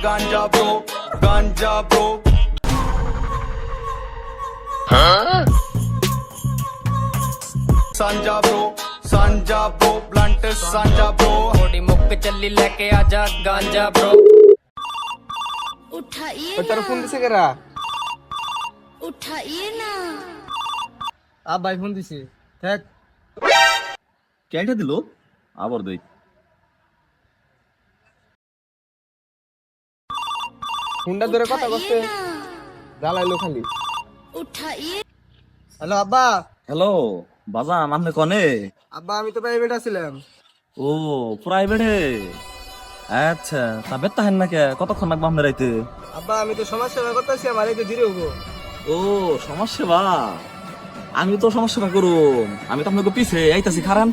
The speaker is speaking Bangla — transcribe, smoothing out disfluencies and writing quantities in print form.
गांजा ब्रो सांजा ब्रो ब्लंट सांजा ब्रो थोड़ी मुक चली लेके आजा गांजा ब्रो उठाइए তোর ফোন দিছে কেরা? उठाइए ना আব্বাই ফোন দিছে। দেখ কেটা দিল আবার দেই ফোনটা ধরে কথা করতে उठाइए ना জ্বালাইলো খালি। उठाइए হ্যালো আব্বা। হ্যালো বাজান আপনি কনে? আব্বা আমি তো প্রাইভেট আছিলাম। ও প্রাইভেটে আচ্ছা তা বেতা হেন না কে কতক্ষণ লাগবে আপনার রাইতে? আব্বা আমি তো সমাজ সেবা করতেছি, আমার এই তো ধীরে হবো। ও সমাজ সেবা, আমি তো সমাজ সেবা করুম, আমি তো আপনাকে পিছে আইতাছি খারান।